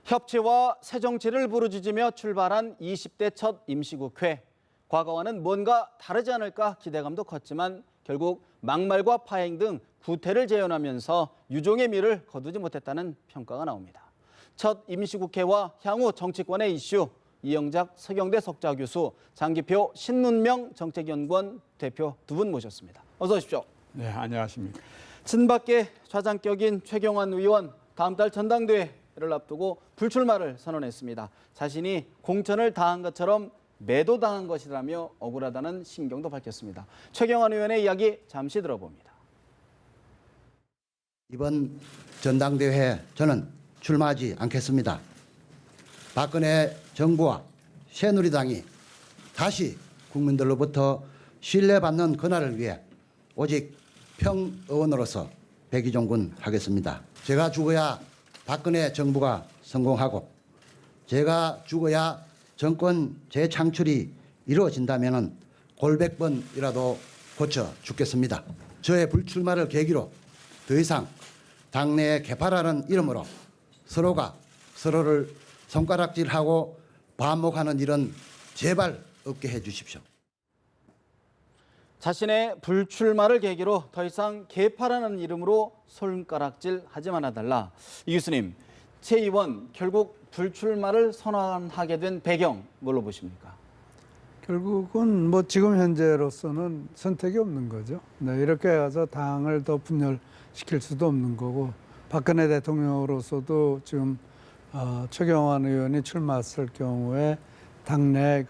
협치와 새정치를 부르짖으며 출발한 20대 첫 임시국회. 과거와는 뭔가 다르지 않을까 기대감도 컸지만 결국 막말과 파행 등 구태를 재현하면서 유종의 미를 거두지 못했다는 평가가 나옵니다. 첫 임시국회와 향후 정치권의 이슈, 이영작 서경대 석좌교수, 장기표 신문명 정책연구원 대표 두 분 모셨습니다. 어서 오십시오. 네, 안녕하십니까. 친박계 좌장격인 최경환 의원, 다음 달 전당대회를 앞두고 불출마를 선언했습니다. 자신이 공천을 당한 것처럼 매도당한 것이라며 억울하다는 심경도 밝혔습니다. 최경환 의원의 이야기 잠시 들어봅니다. 이번 전당대회에 저는 출마하지 않겠습니다. 박근혜 정부와 새누리당이 다시 국민들로부터 신뢰받는 그날을 위해 오직 평의원으로서 백의종군 하겠습니다. 제가 죽어야 박근혜 정부가 성공하고 제가 죽어야 정권 재창출이 이루어진다면 골백번이라도 고쳐 죽겠습니다. 저의 불출마를 계기로 더 이상 당내 개파라는 이름으로 서로가 서로를 손가락질하고 반목하는 일은 제발 없게 해주십시오. 자신의 불출마를 계기로 더 이상 개파라는 이름으로 손가락질하지 말아달라. 이 교수님, 최 의원 결국 불출마를 선언하게 된 배경 뭘로 보십니까? 결국은 뭐 지금 현재로서는 선택이 없는 거죠. 네, 이렇게 해서 당을 더 분열시킬 수도 없는 거고, 박근혜 대통령으로서도 지금 최경환 의원이 출마했을 경우에 당내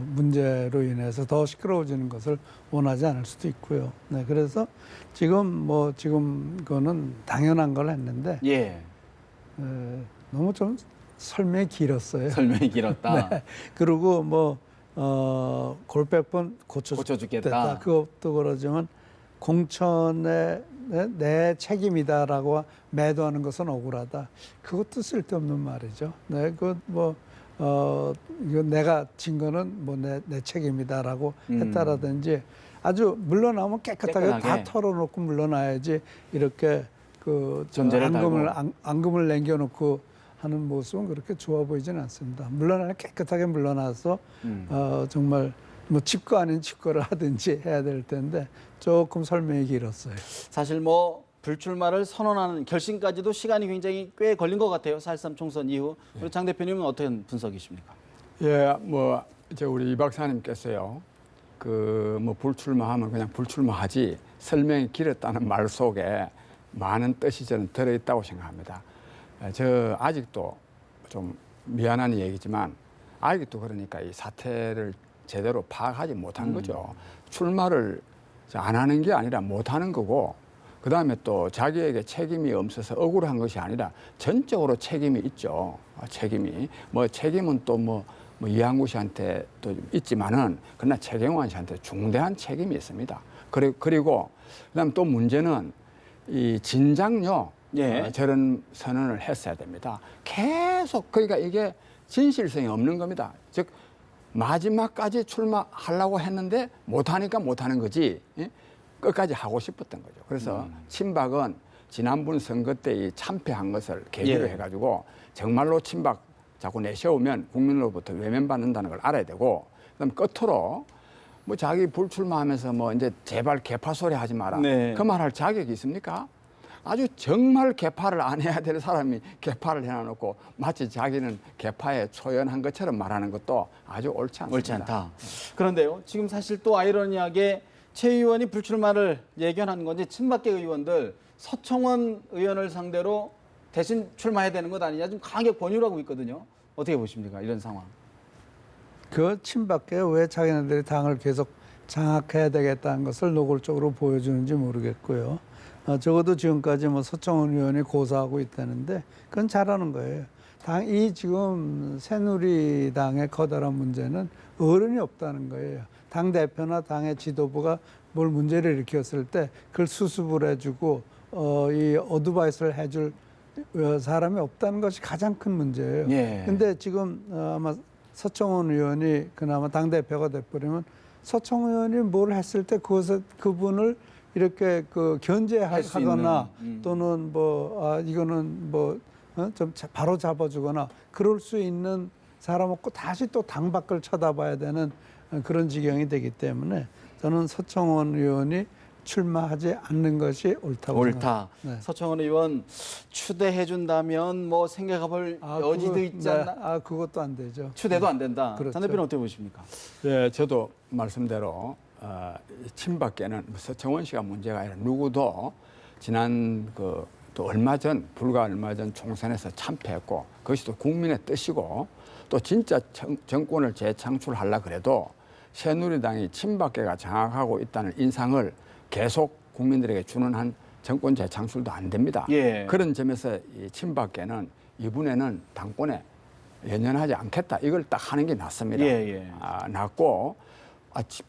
문제로 인해서 더 시끄러워지는 것을 원하지 않을 수도 있고요. 네, 그래서 지금 그거는 당연한 걸 했는데, 예. 너무 좀 설명이 길었어요. 설명이 길었다. 네. 그리고 골백번 고쳐주겠다. 그것도 그러지만 공천에 내 책임이다라고 매도하는 것은 억울하다. 그것도 쓸데없는 말이죠. 네, 이거 내가 진 거는 내 책임이다라고 했다라든지 아주 물러나면 깨끗하게 다 털어놓고 물러나야지 이렇게 앙금을 남겨놓고 하는 모습은 그렇게 좋아 보이지는 않습니다. 물러나면 깨끗하게 물러나서 정말 칩거 아닌 칩거를 하든지 해야 될 텐데 조금 설명이 길었어요. 사실 불출마를 선언하는 결심까지도 시간이 굉장히 꽤 걸린 것 같아요. 4.13 총선 이후. 우리 장 대표님은 어떤 분석이십니까? 예, 이제 우리 이 박사님께서요, 불출마하면 그냥 불출마하지 설명이 길었다는 말 속에 많은 뜻이 저는 들어있다고 생각합니다. 저 아직도 좀 미안한 얘기지만 아직도 그러니까 이 사태를 제대로 파악하지 못한 거죠. 출마를 안 하는 게 아니라 못 하는 거고, 그 다음에 또 자기에게 책임이 없어서 억울한 것이 아니라 전적으로 책임이 있죠. 책임이. 책임은 또 이한구 씨한테 또 있지만은, 그러나 최경환 씨한테 중대한 책임이 있습니다. 그리고 그다음 또 문제는 이 진작요. 예. 저런 선언을 했어야 됩니다. 계속, 그러니까 이게 진실성이 없는 겁니다. 즉, 마지막까지 출마하려고 했는데 못하니까 못하는 거지, 예? 끝까지 하고 싶었던 거죠. 그래서 친박은 지난번 선거 때 이 참패한 것을 계기로 해가지고 정말로 친박 자꾸 내세우면 국민으로부터 외면받는다는 걸 알아야 되고, 그다음 끝으로 자기 불출마하면서 이제 제발 개파 소리 하지 마라. 네. 그 말 할 자격이 있습니까? 아주 정말 개파를 안 해야 될 사람이 개파를 해놔놓고 마치 자기는 개파에 초연한 것처럼 말하는 것도 아주 옳지 않습니다. 옳지 않다. 그런데요, 지금 사실 또 아이러니하게 최 의원이 불출마를 예견한 건지 친박계 의원들 서청원 의원을 상대로 대신 출마해야 되는 것 아니냐 좀 강하게 권유를 하고 있거든요. 어떻게 보십니까? 이런 상황. 그 친박계 왜 자기네들이 당을 계속 장악해야 되겠다는 것을 노골적으로 보여주는지 모르겠고요. 적어도 지금까지 서청원 의원이 고사하고 있다는데 그건 잘하는 거예요. 이 지금 새누리당의 커다란 문제는 어른이 없다는 거예요. 당 대표나 당의 지도부가 뭘 문제를 일으켰을 때 그걸 수습을 해주고 이 어드바이스를 해줄 사람이 없다는 것이 가장 큰 문제예요. 근데 지금 아마 서청원 의원이 그나마 당 대표가 돼버리면 서청원 의원이 뭘 했을 때 그분을 이렇게 견제하거나 또는 이거는 좀 바로 잡아주거나 그럴 수 있는 사람 없고 다시 또 당 밖을 쳐다봐야 되는 그런 지경이 되기 때문에 저는 서청원 의원이 출마하지 않는 것이 옳다고 옳다. 생각합니다. 네. 서청원 의원 추대해 준다면 뭐 생각해볼 여지도 있지 않나? 그것도 안 되죠. 추대도 안 된다. 그렇죠. 장 대표는 어떻게 보십니까? 네, 저도 말씀대로 친박계는 서청원 씨가 문제가 아니라 누구도 지난 또 불과 얼마 전 총선에서 참패했고 그것이 또 국민의 뜻이고 또 진짜 정권을 재창출하려 그래도 새누리당이 친박계가 장악하고 있다는 인상을 계속 국민들에게 주는 한 정권 재창출도 안 됩니다. 예. 그런 점에서 이 친박계는 이번에는 당권에 연연하지 않겠다. 이걸 딱 하는 게 낫습니다. 예. 낫고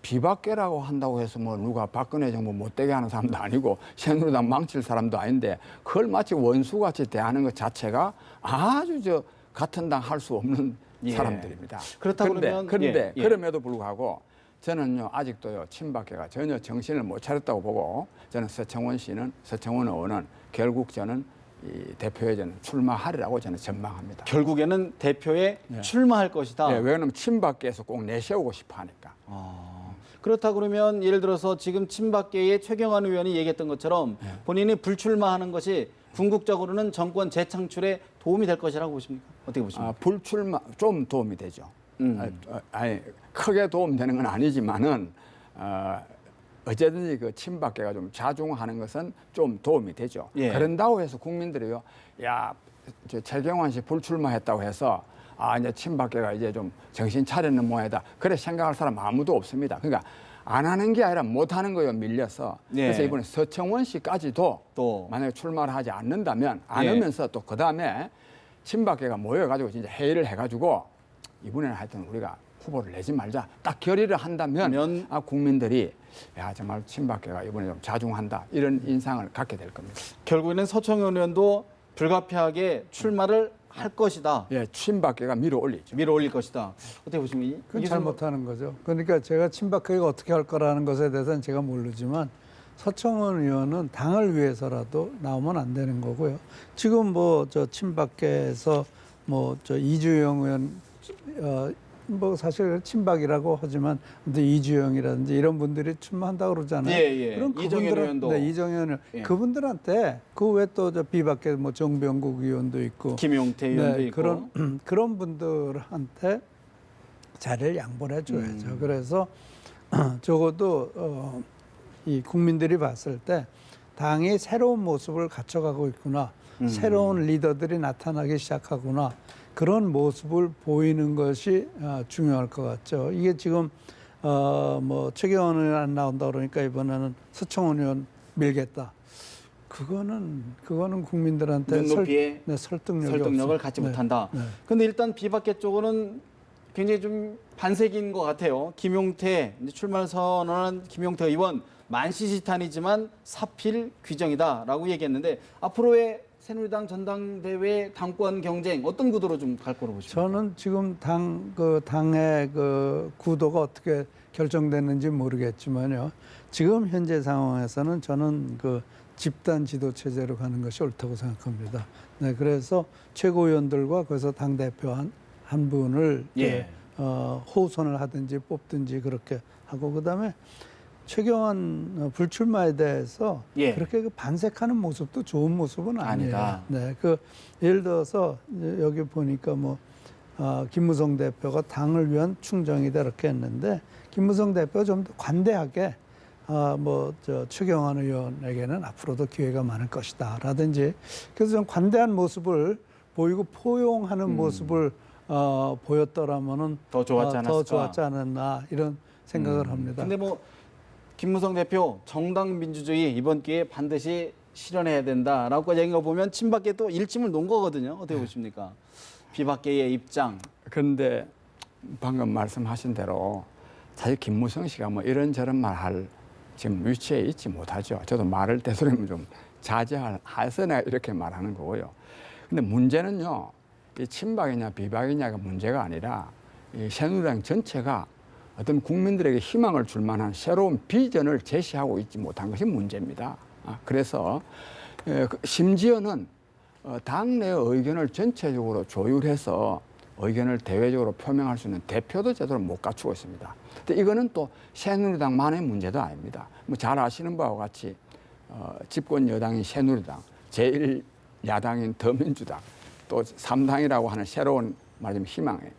비박계라고 한다고 해서 뭐 누가 박근혜 정부 못되게 하는 사람도 아니고 새누리당 망칠 사람도 아닌데 그걸 마치 원수같이 대하는 것 자체가 아주 같은 당 할 수 없는 예. 사람들입니다. 그렇다 그러면 그런데 예. 그럼에도 불구하고 저는요 아직도요 친박계가 전혀 정신을 못 차렸다고 보고 저는 서청원 의원은 결국 저는 이 대표에 저는 출마하리라고 저는 전망합니다. 결국에는 대표에 예. 출마할 것이다. 예, 왜냐하면 친박계에서 꼭 내세우고 싶어 하니까. 그렇다 그러면 예를 들어서 지금 친박계의 최경환 의원이 얘기했던 것처럼 예. 본인이 불출마하는 것이 궁극적으로는 정권 재창출에 도움이 될 것이라고 보십니까? 어떻게 보십니까? 불출마 좀 도움이 되죠. 아니 크게 도움되는 건 아니지만은 어쨌든지 그 친박계가 좀 자중하는 것은 좀 도움이 되죠. 예. 그런다고 해서 국민들이요, 최경환 씨 불출마했다고 해서 이제 친박계가 이제 좀 정신 차리는 모양이다. 그래 생각할 사람 아무도 없습니다. 그러니까 안 하는 게 아니라 못 하는 거예요, 밀려서. 예. 그래서 이번에 서청원 씨까지도 또 만약에 출마를 하지 않는다면 안 예. 하면서 또 그다음에 친박계가 모여가지고 진짜 회의를 해가지고 이번에는 하여튼 우리가 후보를 내지 말자 딱 결의를 한다면 국민들이 정말 친박계가 이번에 좀 자중한다 이런 인상을 갖게 될 겁니다. 결국에는 서청원 의원도 불가피하게 출마를 할 것이다. 예, 친박계가 밀어 올리죠. 밀어 올릴 것이다. 어떻게 보십니까? 그건 잘못하는 거죠. 그러니까 제가 친박계가 어떻게 할 거라는 것에 대해서는 제가 모르지만 서청원 의원은 당을 위해서라도 나오면 안 되는 거고요. 지금 친박계에서 이주영 의원 사실 친박이라고 하지만 이주영이라든지 이런 분들이 출마한다고 그러잖아요. 예. 그럼 이정현 의원도. 네, 이정현 의원. 예. 그분들한테 그 외 또 비박계 정병국 의원도 있고 김용태 의원도 네, 있고 그런 분들한테 자리를 양보를 해줘야죠. 그래서 적어도 이 국민들이 봤을 때 당이 새로운 모습을 갖춰가고 있구나, 새로운 리더들이 나타나기 시작하구나. 그런 모습을 보이는 것이 중요할 것 같죠. 이게 지금 최경환 의원 안 나온다 그러니까 이번에는 서청원 의원 밀겠다. 그거는 국민들한테 눈높이에 설득력을 갖지 못한다. 네. 근데 일단 비박계 쪽은 굉장히 좀 반색인 것 같아요. 김용태 출마를 선언한 김용태 의원 만시지탄이지만 사필 규정이다라고 얘기했는데 앞으로의 새누리당 전당대회 당권 경쟁 어떤 구도로 좀 갈 거로 보십니까? 저는 지금 당의 구도가 어떻게 결정됐는지 모르겠지만요. 지금 현재 상황에서는 저는 집단 지도 체제로 가는 것이 옳다고 생각합니다. 네, 그래서 최고위원들과 거기서 당 대표 한 분을 예. 호선을 하든지 뽑든지 그렇게 하고 그다음에 최경환 불출마에 대해서 예. 그렇게 반색하는 모습도 좋은 모습은 아니에요. 아니다. 네, 예를 들어서 여기 보니까 김무성 대표가 당을 위한 충정이다 이렇게 했는데 김무성 대표가 좀 더 관대하게 최경환 의원에게는 앞으로도 기회가 많을 것이다라든지 그래서 좀 관대한 모습을 보이고 포용하는 모습을 보였더라면은 더 좋았지 않았을까? 더 좋았지 않았나 이런 생각을 합니다. 근데 김무성 대표 정당 민주주의 이번 기회에 반드시 실현해야 된다라고 얘기한 거 보면 친박계 또 일침을 놓은 거거든요. 어떻게 보십니까? 비박계의 입장. 그런데 방금 말씀하신 대로 사실 김무성 씨가 이런저런 말 할 지금 위치에 있지 못하죠. 저도 말을 되도록이면 좀 자제해서 내가 이렇게 말하는 거고요. 근데 문제는요, 이 친박이냐 비박이냐가 문제가 아니라 이 새누리당 전체가 어떤 국민들에게 희망을 줄 만한 새로운 비전을 제시하고 있지 못한 것이 문제입니다. 그래서 심지어는 당내 의견을 전체적으로 조율해서 의견을 대외적으로 표명할 수 있는 대표도 제대로 못 갖추고 있습니다. 근데 이거는 또 새누리당만의 문제도 아닙니다. 뭐 잘 아시는 바와 같이 집권 여당인 새누리당, 제1야당인 더민주당, 또 3당이라고 하는 새로운 말하자면 희망의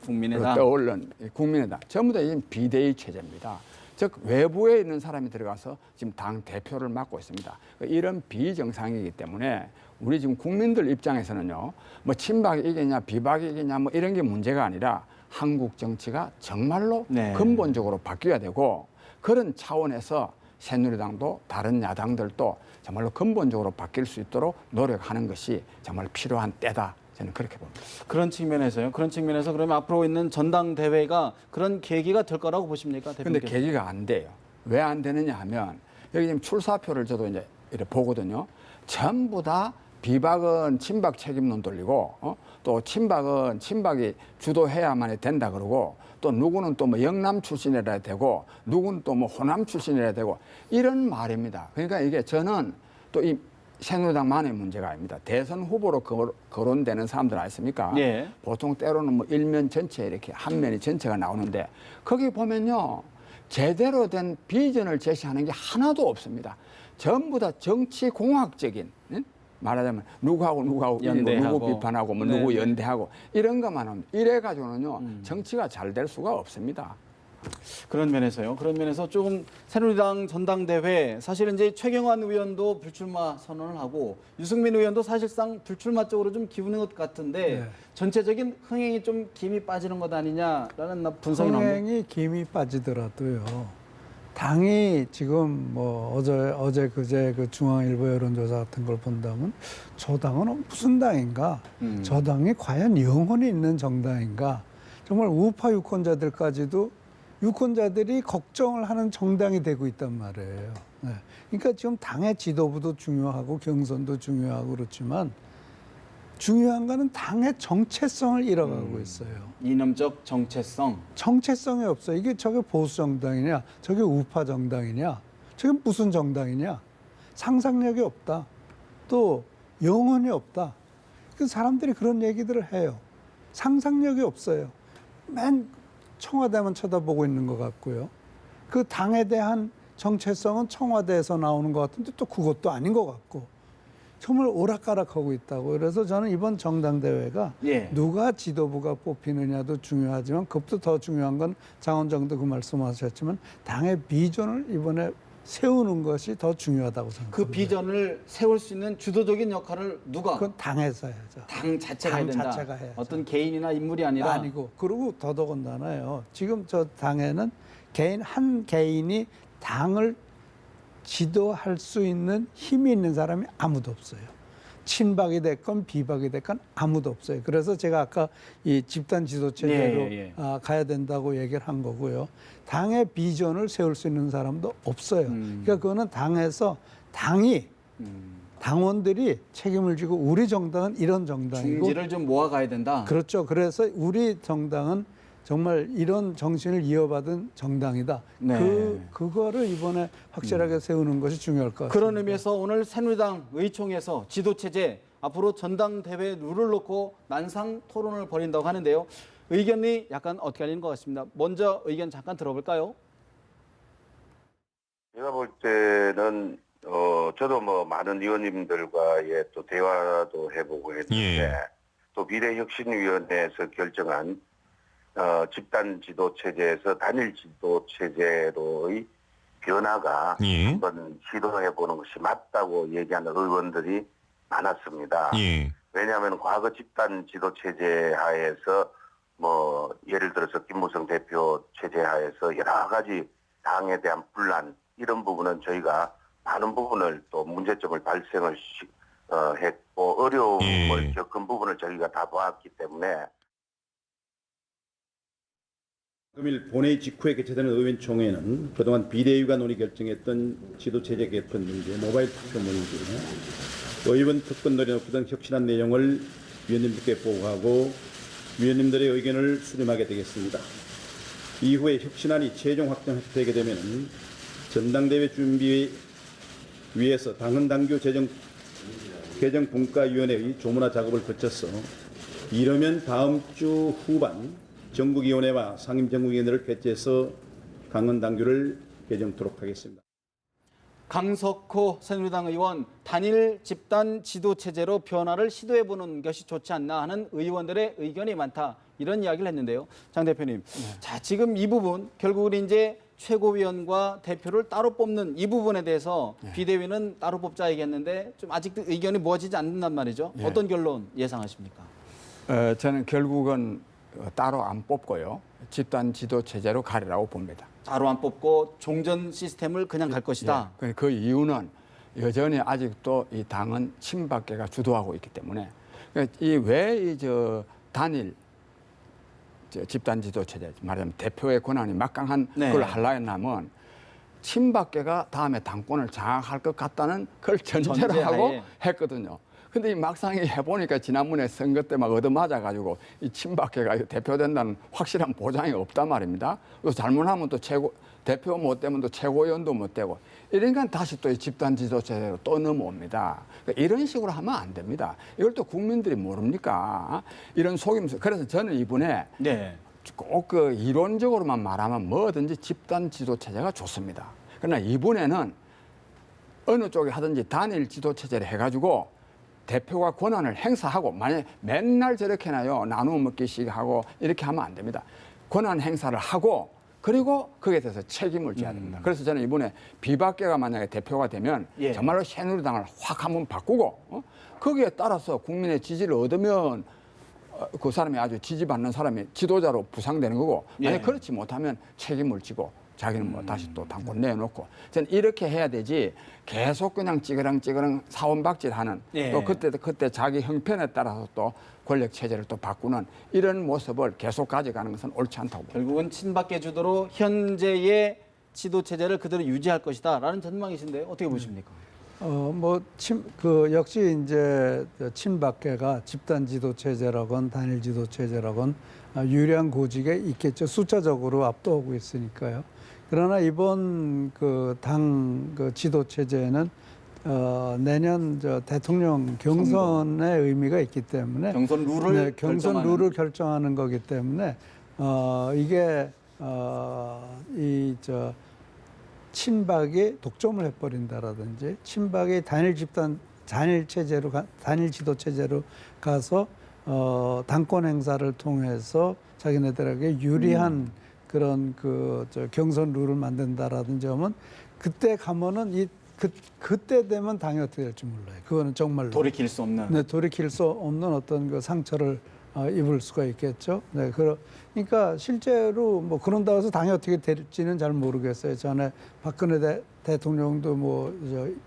국민의당. 떠올른 국민의당 전부 다 이제 비대위 체제입니다. 즉 외부에 있는 사람이 들어가서 지금 당 대표를 맡고 있습니다. 이런 비정상이기 때문에 우리 지금 국민들 입장에서는요, 뭐 친박이 이기냐 비박이 이기냐 뭐 이런 게 문제가 아니라 한국 정치가 정말로 네. 근본적으로 바뀌어야 되고 그런 차원에서 새누리당도 다른 야당들도 정말로 근본적으로 바뀔 수 있도록 노력하는 것이 정말 필요한 때다. 저는 그렇게 봅니다. 그런 측면에서요. 그런 측면에서 그러면 앞으로 있는 전당대회가 그런 계기가 될 거라고 보십니까, 그런데 대표님께서? 계기가 안 돼요. 왜 안 되느냐 하면 여기 지금 출사표를 저도 이제 이렇게 보거든요. 전부 다 비박은 친박 책임론 돌리고 또 친박은 친박이 주도해야만 된다 그러고 또 누구는 또 뭐 영남 출신이라 되고 누구는 또 뭐 호남 출신이라 되고 이런 말입니다. 그러니까 이게 저는 또 이 새누리당만의 문제가 아닙니다. 대선 후보로 거론되는 사람들 아십니까? 예. 보통 때로는 뭐 일면 전체 이렇게 한 면이 전체가 나오는데 거기 보면요. 제대로 된 비전을 제시하는 게 하나도 없습니다. 전부 다 정치 공학적인 말하자면 누구하고 연대하고. 누구 비판하고 뭐 네, 누구 네. 연대하고 이런 것만 하면 이래 가지고는요. 정치가 잘 될 수가 없습니다. 그런 면에서요. 그런 면에서 조금 새누리당 전당대회 사실은 이제 최경환 의원도 불출마 선언을 하고 유승민 의원도 사실상 불출마 쪽으로 좀 기우는 것 같은데 네. 전체적인 흥행이 좀 김이 빠지는 것 아니냐라는 분석이 나옵니다. 흥행이 김이 빠지더라도요. 당이 지금 뭐 어제 그제 그 중앙일보 여론조사 같은 걸 본다면 저 당은 무슨 당인가? 저 당이 과연 영혼이 있는 정당인가? 정말 우파 유권자들까지도 유권자들이 걱정을 하는 정당이 되고 있단 말이에요. 네. 그러니까 지금 당의 지도부도 중요하고 경선도 중요하고 그렇지만 중요한 거는 당의 정체성을 잃어가고 있어요. 이념적 정체성. 정체성이 없어요. 이게 저게 보수 정당이냐, 저게 우파 정당이냐, 저게 무슨 정당이냐. 상상력이 없다. 또 영혼이 없다. 그 사람들이 그런 얘기들을 해요. 상상력이 없어요. 맨 청와대만 쳐다보고 있는 것 같고요. 그 당에 대한 정체성은 청와대에서 나오는 것 같은데 또 그것도 아닌 것 같고 정말 오락가락하고 있다고. 그래서 저는 이번 정당대회가 예. 누가 지도부가 뽑히느냐도 중요하지만 그것도 더 중요한 건 장원장도 그 말씀하셨지만 당의 비전을 이번에 세우는 것이 더 중요하다고 생각합니다. 그 비전을 세울 수 있는 주도적인 역할을 누가? 그건 당에서 해야죠. 당 자체가 해야 당 된다. 자체가 해야죠. 어떤 개인이나 인물이 아니라 아니고 그리고 더더군다나요. 지금 저 당에는 한 개인이 당을 지도할 수 있는 힘이 있는 사람이 아무도 없어요. 친박이 됐건 비박이 됐건 아무도 없어요. 그래서 제가 아까 이 집단 지도 체제로 가야 된다고 얘기를 한 거고요. 당의 비전을 세울 수 있는 사람도 없어요. 그러니까 그거는 당에서 당이 당원들이 책임을 지고 우리 정당은 이런 정당이고 중지를 좀 모아가야 된다. 그렇죠. 그래서 우리 정당은 정말 이런 정신을 이어받은 정당이다. 네. 그거를 이번에 확실하게 세우는 것이 중요할 것 같습니다. 그런 의미에서 오늘 새누리당 의총에서 지도체제 앞으로 전당대회 룰을 놓고 난상 토론을 벌인다고 하는데요. 의견이 약간 어떻게 갈리는 것 같습니다. 먼저 의견 잠깐 들어볼까요? 제가 볼 때는 저도 뭐 많은 의원님들과의 또 대화도 해보고 했는데 또 비례혁신위원회에서 결정한 집단 지도 체제에서 단일 지도 체제로의 변화가 한번 시도해보는 것이 맞다고 얘기하는 의원들이 많았습니다. 왜냐하면 과거 집단 지도 체제 하에서 뭐 예를 들어서 김무성 대표 체제 하에서 여러 가지 당에 대한 분란 이런 부분은 저희가 많은 부분을 또 문제점을 발생을 했고 어려움을 겪은 부분을 저희가 다 보았기 때문에 금일 본회의 직후에 개최되는 의원총회는 그동안 비대위가 논의 결정했던 지도체제 개편 문제, 모바일 투표 문제, 의원 특권들이 높이던 혁신한 내용을 위원님들께 보고하고 위원님들의 의견을 수렴하게 되겠습니다. 이후에 혁신안이 최종 확정되게 되면 전당대회 준비 위해서 당헌당규 제정 개정분과위원회의 조문화 작업을 거쳐서 이르면 다음 주 후반 전국위원회와 상임전국위원회를 개최해서 강원 당규를 개정토록 하겠습니다. 강석호 새누리당 의원, 단일 집단 지도 체제로 변화를 시도해보는 것이 좋지 않나 하는 의원들의 의견이 많다. 이런 이야기를 했는데요. 장 대표님, 자, 지금 이 부분 결국은 이제 최고위원과 대표를 따로 뽑는 이 부분에 대해서 비대위는 따로 뽑자 얘기했는데 좀 아직도 의견이 모아지지 않는단 말이죠. 어떤 결론 예상하십니까? 저는 결국은 따로 안 뽑고요. 집단 지도 체제로 가리라고 봅니다. 따로 안 뽑고 종전 시스템을 그냥 갈 것이다. 그 이유는 여전히 아직도 이 당은 친박계가 주도하고 있기 때문에 왜 단일 집단 지도 체제 말하자면 대표의 권한이 막강한 걸 하려 했냐면 친박계가 다음에 당권을 장악할 것 같다는 걸 전제로 하고 했거든요. 근데 이 막상 해보니까 지난번에 선거 때 막 얻어맞아가지고 이 친박계가 대표된다는 확실한 보장이 없단 말입니다. 그래서 잘못하면 또 대표 못 되면 또 최고위원도 못 되고 이러니까 다시 또 이 집단 지도체제로 또 넘어옵니다. 그러니까 이런 식으로 하면 안 됩니다. 이걸 또 국민들이 모릅니까? 이런 속임수. 그래서 저는 이번에 꼭 그 이론적으로만 말하면 뭐든지 집단 지도체제가 좋습니다. 그러나 이번에는 어느 쪽에 하든지 단일 지도체제를 해가지고 대표가 권한을 행사하고 만약에 맨날 저렇게 해놔요. 나누어 먹기씩 하고 이렇게 하면 안 됩니다. 권한 행사를 하고 그리고 거기에 대해서 책임을 져야 됩니다. 그래서 저는 이번에 비박계가 만약에 대표가 되면 정말로 새누리당을 확 한번 바꾸고 거기에 따라서 국민의 지지를 얻으면 그 사람이 아주 지지받는 사람이 지도자로 부상되는 거고 만약에 그렇지 못하면 책임을 지고 자기는 뭐 다시 또 당권 내놓고 저는 이렇게 해야 되지 계속 그냥 찌그렁찌그렁 사원박질하는 또 그때 자기 형편에 따라서 또 권력 체제를 또 바꾸는 이런 모습을 계속 가져가는 것은 옳지 않다고 봅니다. 결국은 친박계 주도로 현재의 지도 체제를 그대로 유지할 것이다라는 전망이신데 어떻게 보십니까? 역시 이제 친박계가 집단 지도 체제라건 단일 지도 체제라건 유리한 고지가 있겠죠. 숫자적으로 압도하고 있으니까요. 그러나 이번 당 지도 체제는 내년 대통령 경선의 의미가 있기 때문에 경선 룰을 룰을 결정하는 거기 때문에 이게 친박이 독점을 해버린다라든지 친박이 단일 지도 체제로 가서 당권 행사를 통해서 자기네들에게 유리한 그런 경선 룰을 만든다라든지 하면 그때 가면은 그때 되면 당이 어떻게 될지 몰라요. 그거는 정말로 돌이킬 수 없는. 돌이킬 수 없는 어떤 그 상처를 입을 수가 있겠죠. 그러니까 실제로 뭐 그런다고 해서 당이 어떻게 될지는 잘 모르겠어요. 전에 박근혜 대통령도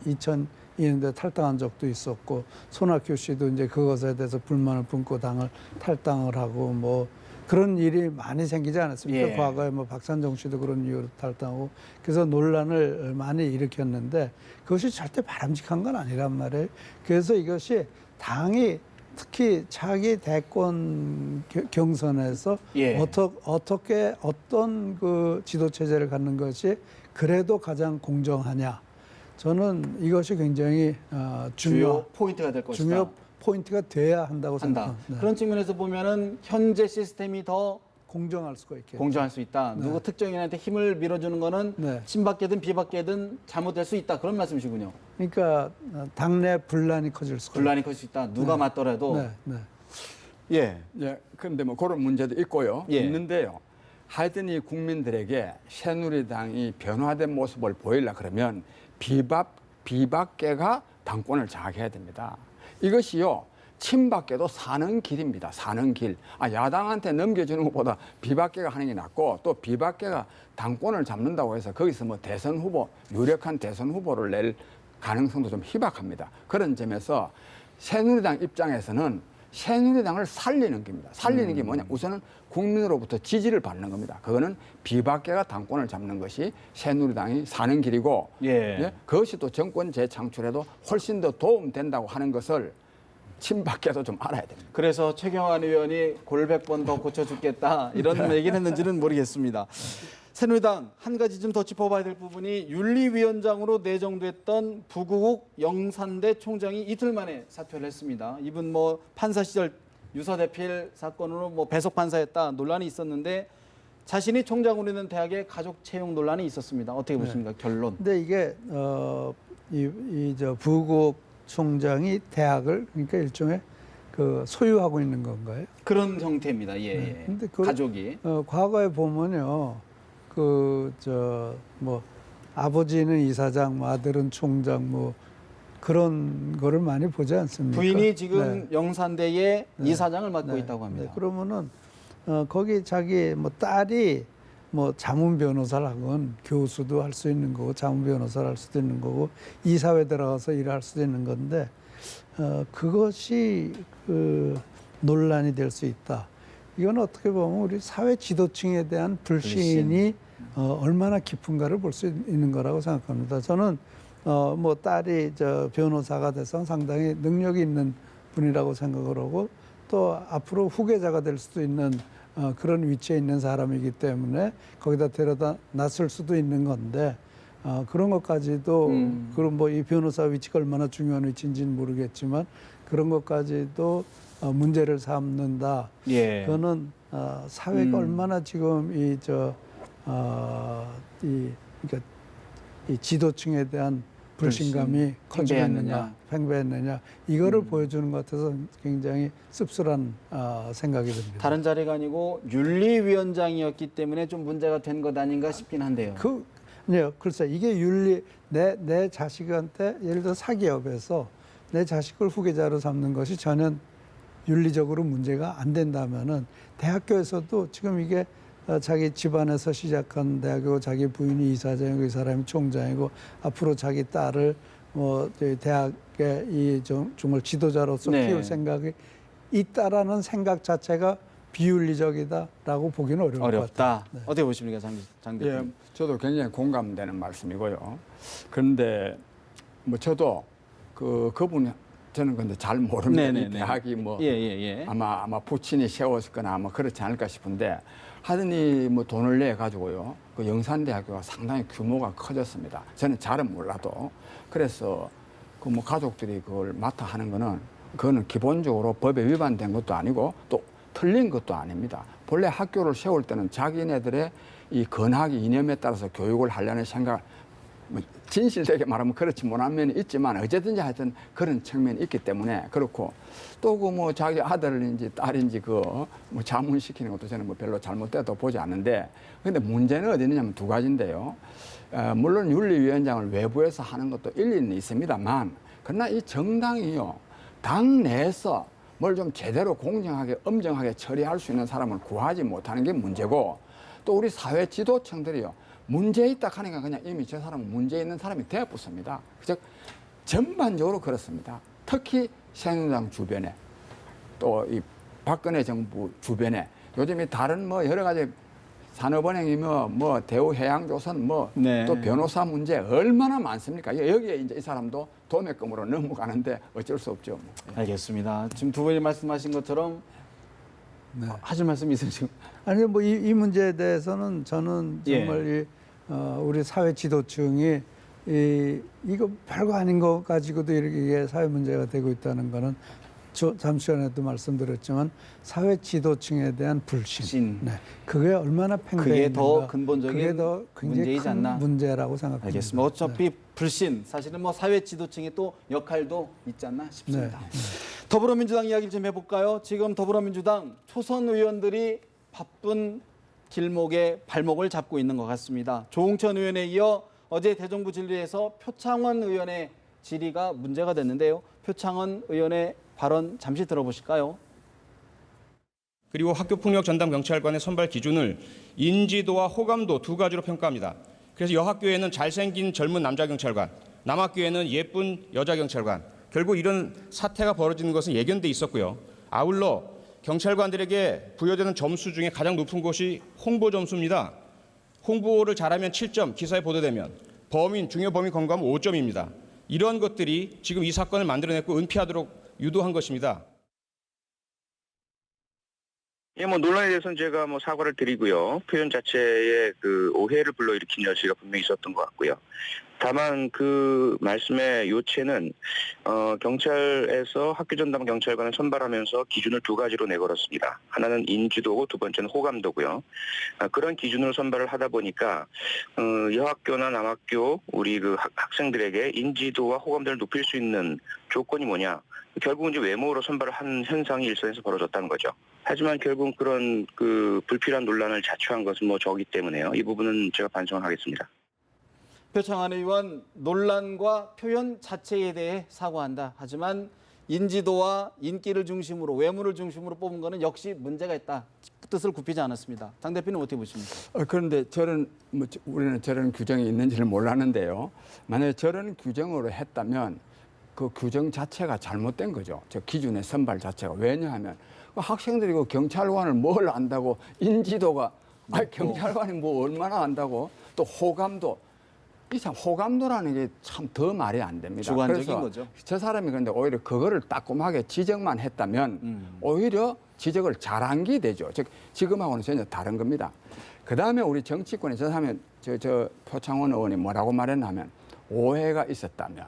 2002년도에 탈당한 적도 있었고 손학규 씨도 이제 그것에 대해서 불만을 품고 당을 탈당을 하고 뭐 그런 일이 많이 생기지 않았습니까? 과거에 박산정 씨도 그런 이유로 탈당하고 그래서 논란을 많이 일으켰는데 그것이 절대 바람직한 건 아니란 말이에요. 그래서 이것이 당이 특히 차기 대권 경선에서 어떻게 어떤 그 지도 체제를 갖는 것이 그래도 가장 공정하냐? 저는 이것이 굉장히 주요 포인트가 될 것이다. 중요 포인트가 돼야 한다고 생각합니다. 그런 측면에서 보면은 현재 시스템이 더 공정할 수가 있겠죠. 공정할 수 있다. 누구 특정인한테 힘을 밀어주는 거는 친박계든 비박계든 잘못될 수 있다. 그런 말씀이시군요. 그러니까 당내 분란이 커질 수가 분란이 커질 수 있다. 누가 맞더라도. 그런데 뭐 그런 문제도 있고요. 있는데요. 하여튼 이 국민들에게 새누리당이 변화된 모습을 보이려 그러면 비박계가 당권을 장악해야 됩니다. 이것이요. 친박계도 사는 길입니다. 사는 길. 야당한테 넘겨주는 것보다 비박계가 하는 게 낫고 또 비박계가 당권을 잡는다고 해서 거기서 뭐 대선 후보, 유력한 대선 후보를 낼 가능성도 좀 희박합니다. 그런 점에서 새누리당 입장에서는 새누리당을 살리는 겁니다. 살리는 게 뭐냐? 우선은 국민으로부터 지지를 받는 겁니다. 그거는 비박계가 당권을 잡는 것이 새누리당이 사는 길이고 그것이 또 정권 재창출에도 훨씬 더 도움된다고 하는 것을 친박계도 좀 알아야 됩니다. 그래서 최경환 의원이 골 100번 더 고쳐주겠다 이런 얘기를 했는지는 모르겠습니다. 새누리당 한 가지 좀 더 짚어봐야 될 부분이 윤리위원장으로 내정됐던 부구국 영산대 총장이 이틀 만에 사퇴를 했습니다. 이분 뭐 판사 시절 유서대필 사건으로 뭐 배석 판사였다 논란이 있었는데 자신이 총장으로 있는 대학의 가족 채용 논란이 있었습니다. 어떻게 보십니까? 결론. 근데 이게 저 부국 총장이 대학을 그러니까 일종의 그 소유하고 있는 건가요? 그런 형태입니다. 예. 네. 예. 근데 가족이. 과거에 보면요, 뭐 아버지는 이사장, 뭐 아들은 총장, 뭐 그런 거를 많이 보지 않습니까? 부인이 지금 네. 영산대의 네. 이사장을 맡고 네. 있다고 합니다. 네. 그러면은 거기 자기 뭐 딸이 뭐 자문 변호사를 하건 교수도 할 수 있는 거고 자문 변호사를 할 수도 있는 거고 이사회 들어가서 일할 수도 있는 건데 그것이 그 논란이 될 수 있다. 이건 어떻게 보면 우리 사회 지도층에 대한 불신이 얼마나 깊은가를 볼 수 있는 거라고 생각합니다. 저는 뭐 딸이 저 변호사가 돼서 상당히 능력이 있는 분이라고 생각을 하고 또 앞으로 후계자가 될 수도 있는 그런 위치에 있는 사람이기 때문에 거기다 데려다 놨을 수도 있는 건데 그런 것까지도 그런 뭐 이 변호사 위치가 얼마나 중요한 위치인지는 모르겠지만 그런 것까지도 문제를 삼는다. 예. 그거는 사회가 얼마나 지금 그러니까 이 지도층에 대한 불신감이 커지고 있느냐, 팽배했느냐 이거를 보여주는 것 같아서 굉장히 씁쓸한 생각이 듭니다. 다른 자리가 아니고 윤리위원장이었기 때문에 좀 문제가 된 것 아닌가 싶긴 한데요. 글쎄 이게 윤리 내 자식한테 예를 들어 사기업에서 내 자식을 후계자로 삼는 것이 전혀 윤리적으로 문제가 안 된다면은 대학교에서도 지금 이게 자기 집안에서 시작한 대학교 자기 부인이 이사장이고 이 사람이 총장이고 앞으로 자기 딸을 뭐 대학의 이 정말 지도자로서 네. 키울 생각이 있다라는 생각 자체가 비윤리적이다라고 보기는 어려울 것 어렵다. 같아요. 네. 어떻게 보십니까, 장 대표님? 예, 저도 굉장히 공감되는 말씀이고요. 그런데 뭐 저도 그분 저는 근데 잘 모릅니다. 네네네. 이 대학이 뭐 예. 아마 부친이 세웠거나 아마 그렇지 않을까 싶은데 하더니 뭐 돈을 내 가지고요. 그 영산대학교가 상당히 규모가 커졌습니다. 저는 잘은 몰라도 그래서 그 뭐 가족들이 그걸 맡아 하는 거는 그거는 기본적으로 법에 위반된 것도 아니고 또 틀린 것도 아닙니다. 본래 학교를 세울 때는 자기네들의 이 건학의 이념에 따라서 교육을 하려는 생각, 뭐 진실되게 말하면 그렇지 못한 면이 있지만 어쨌든지 하여튼 그런 측면이 있기 때문에 그렇고 또 그 뭐 자기 아들인지 딸인지 뭐 자문시키는 것도 저는 뭐 별로 잘못되다고 보지 않는데 근데 문제는 어디 있느냐면 두 가지인데요. 물론 윤리위원장을 외부에서 하는 것도 일리는 있습니다만 그러나 이 정당이요. 당 내에서 뭘 좀 제대로 공정하게 엄정하게 처리할 수 있는 사람을 구하지 못하는 게 문제고 또 우리 사회 지도층들이요. 문제 있다 하니까 그냥 이미 저 사람은 문제 있는 사람이 되어붙습니다. 즉 전반적으로 그렇습니다. 특히 새누리당 주변에 또 이 박근혜 정부 주변에 요즘 이 다른 뭐 여러 가지 산업은행이며 뭐 대우해양조선 뭐 또 네. 변호사 문제 얼마나 많습니까? 여기에 이제 이 사람도 도매금으로 넘어가는데 어쩔 수 없죠. 알겠습니다. 지금 두 분이 말씀하신 것처럼 하실 말씀 있으시고 아니 뭐 이 문제에 대해서는 저는 예. 정말 우리 사회 지도층이 이거 별거 아닌 거 가지고도 이렇게 사회 문제가 되고 있다는 거는 잠시 전에도 말씀드렸지만 사회 지도층에 대한 불신. 네. 그게 얼마나 그게 팽배했는가. 더 근본적인 그게 더 굉장히 문제이지 큰 않나. 문제라고 생각합니다. 알겠습니다. 어차피 불신 사실은 뭐 사회 지도층의 또 역할도 있지 않나 싶습니다. 네. 더불어민주당 이야기를 좀 해볼까요? 지금 더불어민주당 초선 의원들이 바쁜 길목에 발목을 잡고 있는 것 같습니다. 조홍천 의원에 이어 어제 대정부 질의에서 표창원 의원의 질의가 문제가 됐는데요. 표창원 의원의 발언 잠시 들어보실까요? 그리고 학교폭력 전담 경찰관의 선발 기준을 인지도와 호감도 두 가지로 평가합니다. 그래서 여학교에는 잘생긴 젊은 남자 경찰관, 남학교에는 예쁜 여자 경찰관. 결국 이런 사태가 벌어지는 것은 예견돼 있었고요. 아울러 경찰관들에게 부여되는 점수 중에 가장 높은 것이 홍보 점수입니다. 홍보를 잘하면 7점, 기사에 보도되면 중요 범인 검거하면 5점입니다. 이런 것들이 지금 이 사건을 만들어냈고 은폐하도록 유도한 것입니다. 예, 뭐 논란에 대해서는 제가 뭐 사과를 드리고요. 표현 자체에 그 오해를 불러일으킨 여지가 분명히 있었던 것 같고요. 다만 그 말씀의 요체는 경찰에서 학교 전담 경찰관을 선발하면서 기준을 두 가지로 내걸었습니다. 하나는 인지도고 두 번째는 호감도고요. 그런 기준으로 선발을 하다 보니까 여학교나 남학교 우리 그 학생들에게 인지도와 호감도를 높일 수 있는 조건이 뭐냐? 결국은 이제 외모로 선발을 한 현상이 일선에서 벌어졌다는 거죠. 하지만 결국 그런 그 불필요한 논란을 자초한 것은 뭐 저기 때문에요. 이 부분은 제가 반성을 하겠습니다. 표창원 의원 논란과 표현 자체에 대해 사과한다. 하지만 인지도와 인기를 중심으로 외모를 중심으로 뽑은 거는 역시 문제가 있다. 그 뜻을 굽히지 않았습니다. 당 대표는 어떻게 보십니까? 그런데 우리는 저런 규정이 있는지를 몰랐는데요. 만약에 저런 규정으로 했다면 그 규정 자체가 잘못된 거죠. 저 기준의 선발 자체가. 왜냐하면 학생들이 그 경찰관을 뭘 안다고 인지도가 경찰관이 뭐 얼마나 안다고 또 호감도 이 참 호감도라는 게 참 더 말이 안 됩니다. 주관적인 그래서 거죠. 저 사람이 그런데 오히려 그거를 따끔하게 지적만 했다면 오히려 지적을 잘한 게 되죠. 즉 지금하고는 전혀 다른 겁니다. 그 다음에 우리 정치권에 저 사람이 저 표창원 의원이 뭐라고 말했냐면 오해가 있었다면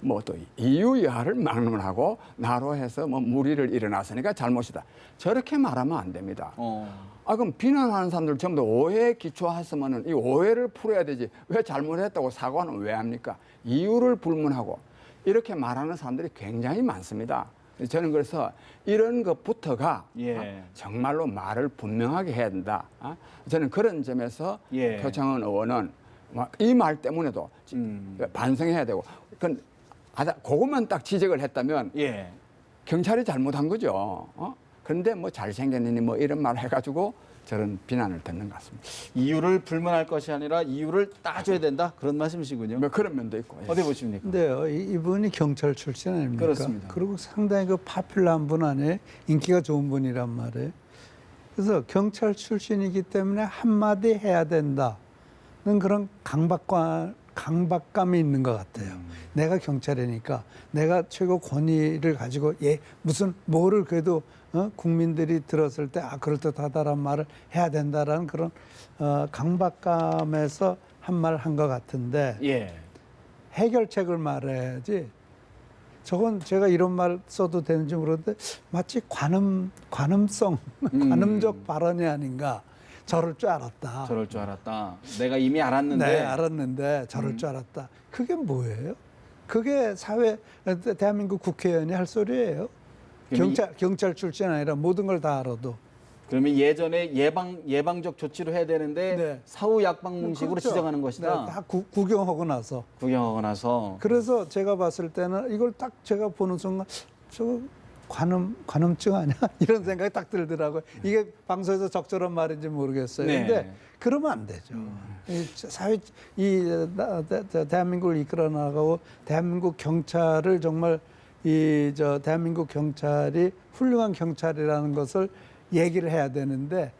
뭐 또 이유야를 막론하고 나로 해서 뭐 무리를 일어났으니까 잘못이다. 저렇게 말하면 안 됩니다. 그럼 비난하는 사람들 전부 다 오해에 기초했으면 이 오해를 풀어야 되지. 왜 잘못했다고 사과는 왜 합니까? 이유를 불문하고 이렇게 말하는 사람들이 굉장히 많습니다. 저는 그래서 이런 것부터가 정말로 말을 분명하게 해야 된다. 저는 그런 점에서 표창원 의원은 이 말 때문에도 반성해야 되고 그것만 딱 지적을 했다면 경찰이 잘못한 거죠. 그런데 뭐 잘생겼느니 뭐 이런 말 해가지고 저런 비난을 듣는 것 같습니다. 이유를 불문할 것이 아니라 이유를 따져야 된다. 그런 말씀이시군요. 뭐 그런 면도 있고. 어떻게 보십니까? 근데요, 이분이 경찰 출신 아닙니까? 그렇습니다. 그리고 상당히 그 파퓰러한 분 안에 인기가 좋은 분이란 말이에요. 그래서 경찰 출신이기 때문에 한마디 해야 된다는 그런 강박감이 있는 것 같아요. 내가 경찰이니까 내가 최고 권위를 가지고 무슨 뭐를 그래도 국민들이 들었을 때 그럴듯하다라는 말을 해야 된다라는 그런 강박감에서 한 말 한 것 같은데 해결책을 말해야지. 저건 제가 이런 말 써도 되는지 모르는데 마치 관음성, 관음적 발언이 아닌가. 저럴 줄 알았다. 저럴 줄 알았다. 내가 이미 알았는데. 네, 알았는데 저럴 줄 알았다. 그게 뭐예요? 그게 대한민국 국회의원이 할 소리예요. 경찰 출신 아니라 모든 걸 다 알아도. 그러면 예전에 예방적 조치로 해야 되는데 사후 약방문식으로 그렇죠. 지정하는 것이다. 다 구경하고 나서. 구경하고 나서. 그래서 제가 봤을 때는 이걸 딱 제가 보는 순간 저거 관음증 아니야? 이런 생각이 딱 들더라고요. 이게 방송에서 적절한 말인지 모르겠어요. 근데 그러면 안 되죠. 대한민국을 이끌어 나가고 대한민국 경찰을 정말 대한민국 경찰이 훌륭한 경찰이라는 것을 얘기를 해야 되는데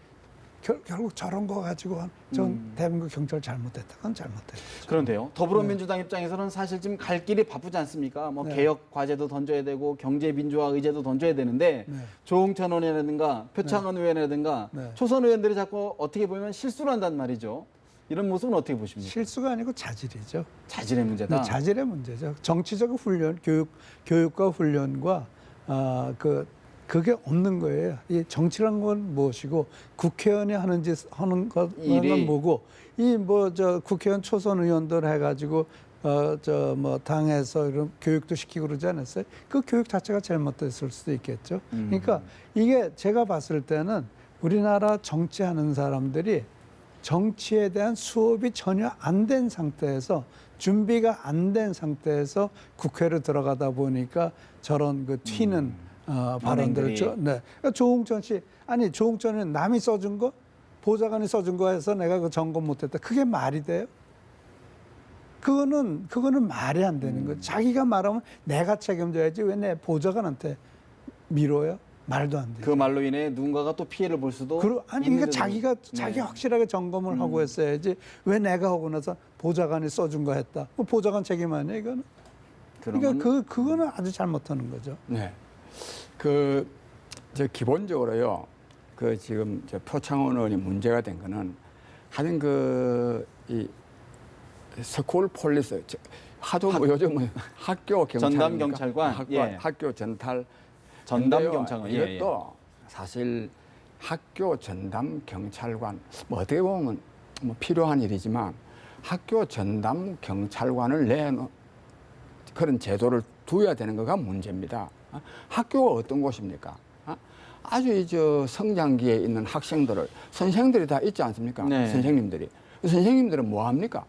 결국 저런 거 가지고 전 대한민국 경찰 잘못됐다. 그건 잘못됐죠. 그런데요. 더불어민주당 입장에서는 사실 지금 갈 길이 바쁘지 않습니까? 뭐 개혁 과제도 던져야 되고 경제 민주화 의제도 던져야 되는데 조홍천 의원이라든가 표창원 의원이라든가 초선 의원들이 자꾸 어떻게 보면 실수를 한단 말이죠. 이런 모습은 어떻게 보십니까? 실수가 아니고 자질이죠. 자질의 문제다. 자질의 문제죠. 정치적 훈련, 교육과 훈련과 그게 없는 거예요. 이 정치란 건 무엇이고 국회의원이 하는 것은 뭐고 국회의원 초선 의원들 해가지고 당에서 이런 교육도 시키고 그러지 않았어요? 그 교육 자체가 잘못됐을 수도 있겠죠. 그러니까 이게 제가 봤을 때는 우리나라 정치하는 사람들이 정치에 대한 수업이 전혀 안 된 상태에서 준비가 안 된 상태에서 국회로 들어가다 보니까 저런 그 튀는 발언들을 그러니까 조홍천 조홍천은 남이 써준 거 보좌관이 써준 거 해서 내가 그 점검 못했다. 그게 말이 돼요? 그거는 말이 안 되는 거죠. 자기가 말하면 내가 책임져야지 왜 내 보좌관한테 밀어요? 말도 안 돼요. 그 말로 인해 누군가가 또 피해를 볼 수도 그러니까 자기가 확실하게 점검을 하고 했어야지 왜 내가 하고 나서 보좌관이 써준 거 했다. 보좌관 책임 아니야 이거는? 그러니까 그거는 아주 잘못하는 거죠. 네. 기본적으로요. 그 지금 저 표창원 의원이 문제가 된 거는 하여튼 이 스쿨 폴리스 하도 뭐 요즘은 학교 경찰 전담 경찰관, 학교 전달 전담 근데요, 경찰관 이것도 사실 학교 전담 경찰관 뭐 어떻게 보면 뭐 필요한 일이지만 학교 전담 경찰관을 내놓은 그런 제도를 두어야 되는 거가 문제입니다. 학교가 어떤 곳입니까? 아주 저 성장기에 있는 학생들을 선생들이 다 있지 않습니까? 네. 선생님들은 뭐 합니까?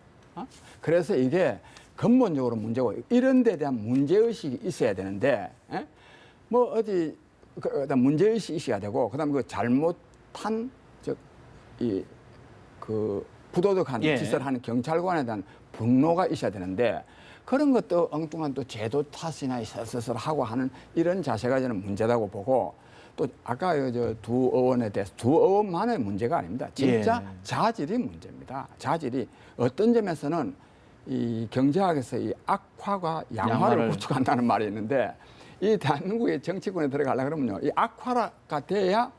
그래서 이게 근본적으로 문제고 이런 데 대한 문제의식이 있어야 되는데 뭐 어디 그다음 문제의식이 있어야 되고 그다음 그 잘못한 그 부도덕한 짓을 하는 경찰관에 대한 분노가 있어야 되는데 그런 것도 엉뚱한 또 제도 탓이나 슬슬 하고 하는 이런 자세가 저는 문제다고 보고 또 아까 저 두 의원에 대해서 두 의원만의 문제가 아닙니다. 진짜 자질이 문제입니다. 자질이 어떤 점에서는 이 경제학에서 이 악화가 양화를 구축한다는 말이 있는데 이 대한민국의 정치권에 들어가려 그러면요, 이 악화가 돼야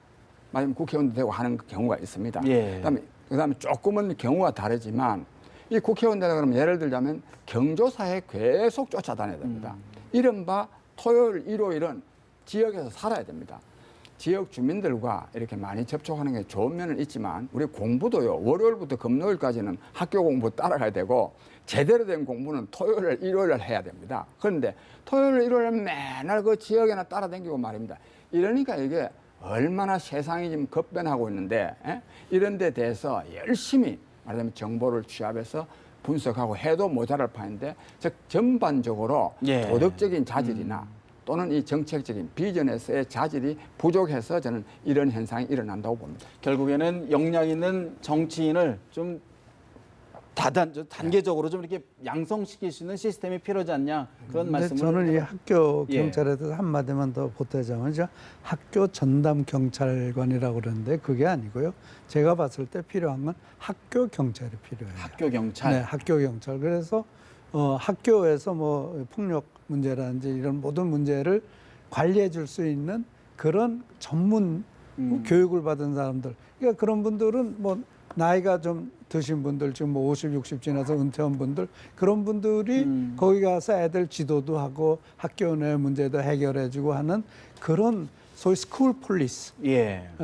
말하자면 국회의원도 되고 하는 경우가 있습니다. 그다음에 조금은 경우가 다르지만 이 국회의원 되려 그러면 예를 들자면 경조사에 계속 쫓아다녀야 됩니다. 이른바 토요일, 일요일은 지역에서 살아야 됩니다. 지역 주민들과 이렇게 많이 접촉하는 게 좋은 면은 있지만 우리 공부도요, 월요일부터 금요일까지는 학교 공부 따라가야 되고 제대로 된 공부는 토요일, 일요일 해야 됩니다. 그런데 토요일, 일요일 맨날 그 지역에나 따라다니고 말입니다. 이러니까 이게 얼마나 세상이 지금 급변하고 있는데 이런 데 대해서 열심히 말하자면 정보를 취합해서 분석하고 해도 모자랄 판인데 즉 전반적으로 도덕적인 자질이나 또는 이 정책적인 비전에서의 자질이 부족해서 저는 이런 현상이 일어난다고 봅니다. 결국에는 역량 있는 정치인을 좀 단계적으로 좀 이렇게 양성시킬 수 있는 시스템이 필요하지 않냐 그런 말씀을. 저는 이 학교 경찰에 대해서 한마디만 더 보태자면 학교 전담 경찰관이라고 그러는데 그게 아니고요. 제가 봤을 때 필요한 건 학교 경찰이 필요해요. 학교 경찰. 네, 학교 경찰. 그래서 학교에서 뭐 폭력 문제라든지 이런 모든 문제를 관리해 줄 수 있는 그런 전문 교육을 받은 사람들. 그러니까 그런 분들은 뭐 나이가 좀 드신 분들, 지금 뭐 50, 60 지나서 은퇴한 분들, 그런 분들이 거기 가서 애들 지도도 하고 학교 내 문제도 해결해 주고 하는 그런 소위 스쿨 폴리스.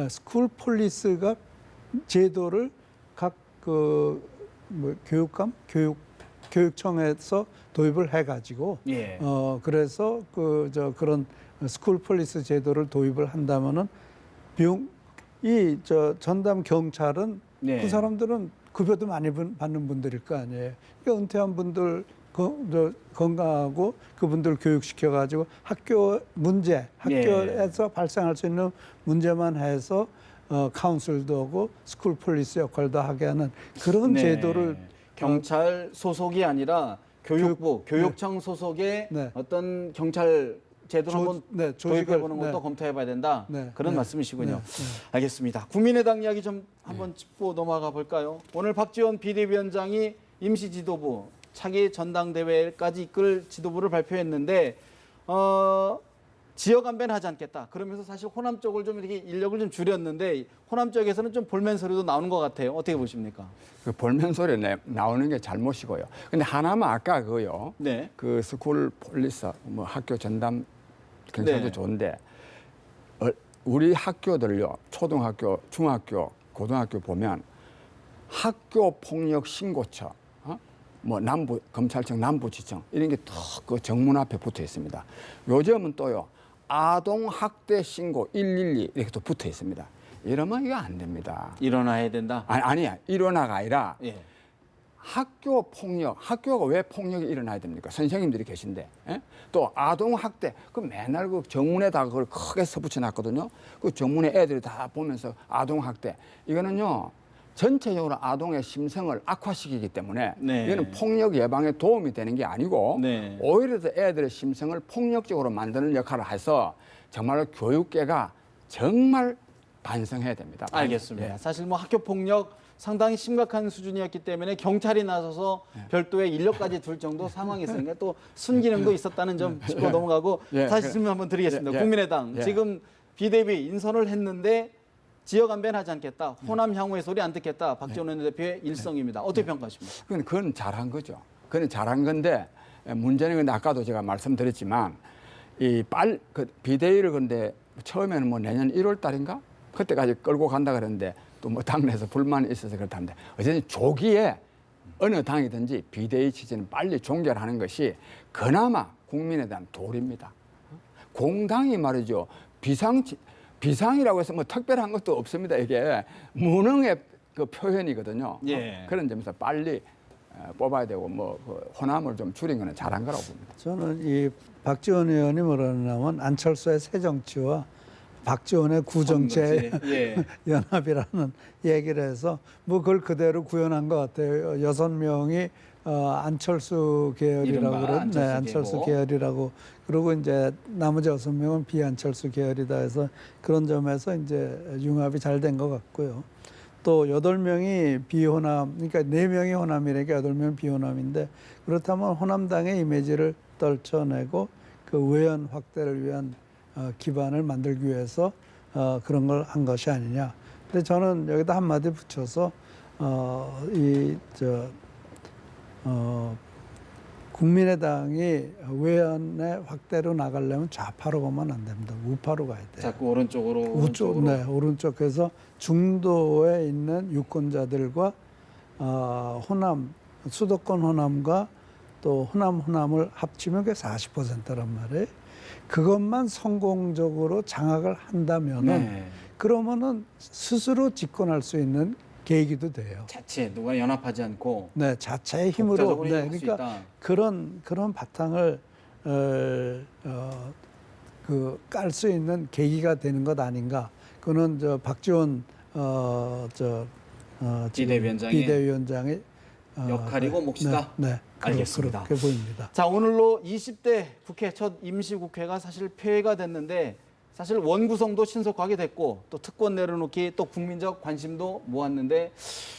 스쿨 폴리스가 제도를 각 뭐 교육감, 교육청에서 도입을 해가지고 그래서 그런 스쿨 폴리스 제도를 도입을 한다면은 전담 경찰은 그 사람들은 급여도 많이 받는 분들일 거 아니에요. 그러니까 은퇴한 분들 건강하고 그분들 교육시켜가지고 학교 문제, 학교에서 발생할 수 있는 문제만 해서 카운슬도 하고 스쿨 폴리스 역할도 하게 하는 그런 제도를 경찰 소속이 아니라 교육부, 교육청 소속의 어떤 경찰 제도를 한번 도입해보는 것도 검토해봐야 된다. 그런 말씀이시군요. 알겠습니다. 국민의당 이야기 좀 한번 짚고 넘어가 볼까요? 오늘 박지원 비대위원장이 임시지도부, 차기 전당대회까지 이끌 지도부를 발표했는데 지역 안배는 하지 않겠다. 그러면서 사실 호남 쪽을 좀 이렇게 인력을 좀 줄였는데 호남 쪽에서는 좀 볼멘 소리도 나오는 것 같아요. 어떻게 보십니까? 그 볼멘 소리 나오는 게 잘못이고요. 근데 하나만 아까 그 스쿨 폴리스, 뭐 학교 전담 경찰도 좋은데 우리 학교들요, 초등학교, 중학교, 고등학교 보면 학교 폭력 신고처, 뭐 남부 검찰청, 남부지청 이런 게 더 그 정문 앞에 붙어 있습니다. 요즘은 또요 아동 학대 신고 112 이렇게 또 붙어 있습니다. 이러면 이거 안 됩니다. 일어나야 된다. 아니야, 일어나가 아니라 학교 폭력, 학교가 왜 폭력이 일어나야 됩니까? 선생님들이 계신데, 또 아동 학대, 그 맨날 그 정문에다가 그걸 크게 써붙여놨거든요. 그 정문에 애들이 다 보면서 아동 학대, 이거는요. 전체적으로 아동의 심성을 악화시키기 때문에 이거는 폭력 예방에 도움이 되는 게 아니고 오히려 더 애들의 심성을 폭력적으로 만드는 역할을 해서 정말로 교육계가 정말 반성해야 됩니다. 알겠습니다. 사실 뭐 학교 폭력 상당히 심각한 수준이었기 때문에 경찰이 나서서 별도의 인력까지 둘 정도 상황이었으니까 또 순기능도 있었다는 점 짚고 넘어가고 다시 질문 한번 드리겠습니다. 국민의당 지금 비대위 인선을 했는데 지역 안배는 하지 않겠다. 호남 향후의 소리 안 듣겠다. 박지원 원내대표의 일성입니다. 어떻게 평가하십니까? 그건 잘한 거죠. 그건 잘한 건데 문제는 근데 아까도 제가 말씀드렸지만 그 비대위를 근데 처음에는 뭐 내년 1월 달인가 그때까지 끌고 간다 그랬는데 또 뭐 당내에서 불만이 있어서 그렇다는데 어쨌든 조기에 어느 당이든지 비대위 취지는 빨리 종결하는 것이 그나마 국민에 대한 도리입니다. 공당이 말이죠. 비상이라고 해서 뭐 특별한 것도 없습니다. 이게 무능의 그 표현이거든요. 예. 그런 점에서 빨리 뽑아야 되고 뭐 호남을 좀 줄인 거는 잘한 거라고 봅니다. 저는 이 박지원 의원이 뭐라냐면 안철수의 새 정치와 박지원의 구정체 예. 연합이라는 얘기를 해서 뭐 그걸 그대로 구현한 것 같아요. 6명이 안철수 계열이라고 이른바 그런 안철수 안철수 계고. 계열이라고 그러고 이제 나머지 6명은 비안철수 계열이다 해서 그런 점에서 이제 융합이 잘 된 것 같고요. 또 8명이 비호남, 그러니까 4명이 호남이니까 8명은 비호남인데 그렇다면 호남당의 이미지를 떨쳐내고 그 외연 확대를 위한 기반을 만들기 위해서 그런 걸 한 것이 아니냐. 근데 저는 여기다 한마디 붙여서 국민의당이 외연의 확대로 나가려면 좌파로 가면 안 됩니다. 우파로 가야 돼요. 자꾸 오른쪽으로 우쪽, 네, 오른쪽에서 중도에 있는 유권자들과 호남, 수도권 호남과 또 호남을 합치면 그게 40%란 말이에요. 그것만 성공적으로 장악을 한다면은 네. 그러면은 스스로 집권할 수 있는 계기도 돼요. 자체 누가 연합하지 않고 네, 자체의 힘으로. 독자적으로 네, 할수 그러니까 있다. 그런 바탕을 깔 수 있는 계기가 되는 것 아닌가. 그는 박지원 비대위원장의 역할이고 몫이다? 네, 알겠습니다. 그렇게 보입니다. 자, 오늘로 20대 국회 첫 임시국회가 사실 폐회가 됐는데 사실 원구성도 신속하게 됐고 또 특권 내려놓기 또 국민적 관심도 모았는데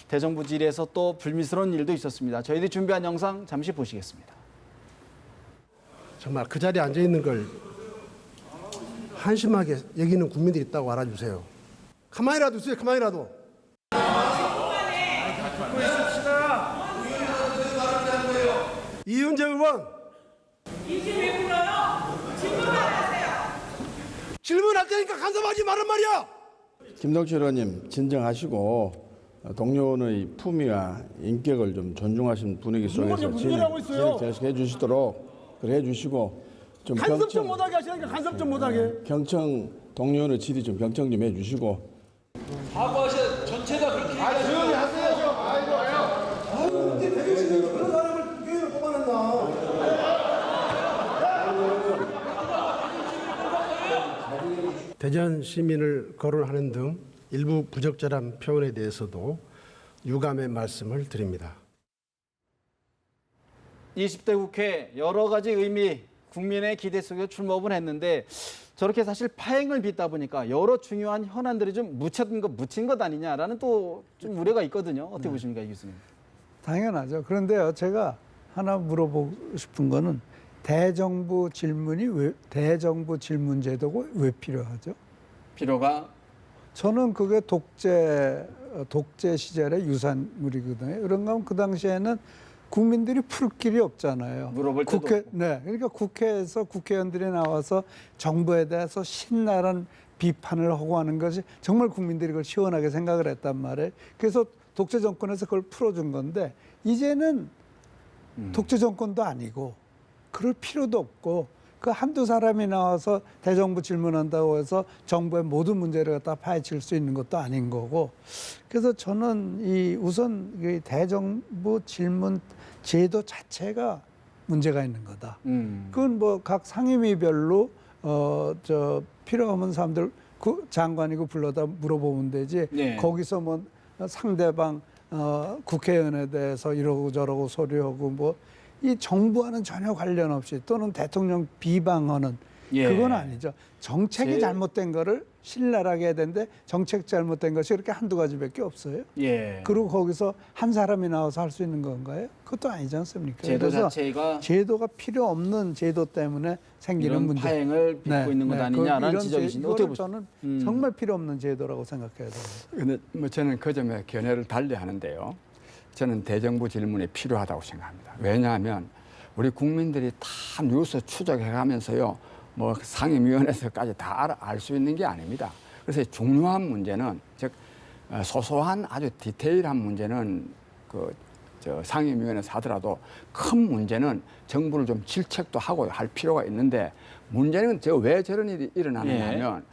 대정부 질의에서 또 불미스러운 일도 있었습니다. 저희들이 준비한 영상 잠시 보시겠습니다. 정말 그 자리에 앉아 있는 걸 한심하게 여기는 국민들이 있다고 알아주세요. 가만히라도 있어요. 가만히라도. 이윤재 의원. 이제 왜 불러요? 질문하세요. 질문할 테니까 간섭하지 말란 말이야. 김동철 의원님 진정하시고 동료의 품위와 인격을 좀 존중하시는 분위기 속에서 진행해 주시도록 그래 주시고 좀 간섭 좀 못하게 하시니까 간섭 좀 못하게. 경청 동료의 질의 좀 경청 좀 해주시고. 사과하셔 전체가 그렇게 조용히 하세요. 아이고 이제 대표님이 그런 사람을 교회를 뽑아냈나. 대전 시민을 거론하는 등 일부 부적절한 표현에 대해서도 유감의 말씀을 드립니다. 20대 국회 여러 가지 의미, 국민의 기대 속에 출범을 했는데 저렇게 사실 파행을 빚다 보니까 여러 중요한 현안들이 좀 묻힌 것 아니냐라는 또 좀 우려가 있거든요. 어떻게 보십니까, 이 교수님? 당연하죠. 그런데요, 제가 하나 물어보고 싶은 거는 대정부 대정부 질문 제도가 왜 필요하죠? 필요가 저는 그게 독재 시절의 유산물이거든요. 그런가 하면 그 당시에는 국민들이 풀 길이 없잖아요. 물어볼 때도 없고. 네, 그러니까 국회에서 국회의원들이 나와서 정부에 대해서 신랄한 비판을 하고 하는 것이 정말 국민들이 그걸 시원하게 생각을 했단 말이에요. 그래서 독재 정권에서 그걸 풀어준 건데 이제는 독재 정권도 아니고 그럴 필요도 없고 그 한두 사람이 나와서 대정부 질문한다고 해서 정부의 모든 문제를 갖다 파헤칠 수 있는 것도 아닌 거고 그래서 저는 우선 이 대정부 질문 제도 자체가 문제가 있는 거다. 그건 뭐 각 상임위별로 필요 없는 사람들 장관이고 불러다 물어보면 되지. 네. 거기서 뭐 상대방 국회의원에 대해서 이러고 저러고 소리하고 뭐 이 정부와는 전혀 관련 없이 또는 대통령 비방하는 예. 그건 아니죠. 정책이 잘못된 거를 신랄하게 해야 되는데 정책 잘못된 것이 그렇게 한두 가지밖에 없어요. 예. 그리고 거기서 한 사람이 나와서 할 수 있는 건가요? 그것도 아니지 않습니까? 제도 그래서 자체가 제도가 필요 없는 제도 때문에 생기는 이런 문제. 파행을 빚고 있는 것 아니냐라는 이런 지적이신데 이거를 어떻게 보십니까? 저는 정말 필요 없는 제도라고 생각해야 됩니다. 근데 뭐 저는 그 점에 견해를 달리 하는데요. 저는 대정부 질문이 필요하다고 생각합니다. 왜냐하면 우리 국민들이 다 뉴스 추적해가면서요, 뭐 상임위원회에서까지 다 알 수 있는 게 아닙니다. 그래서 중요한 문제는, 즉 소소한 아주 디테일한 문제는 저 상임위원회에서 하더라도 큰 문제는 정부를 좀 질책도 하고 할 필요가 있는데, 문제는 왜 저런 일이 일어나느냐 하면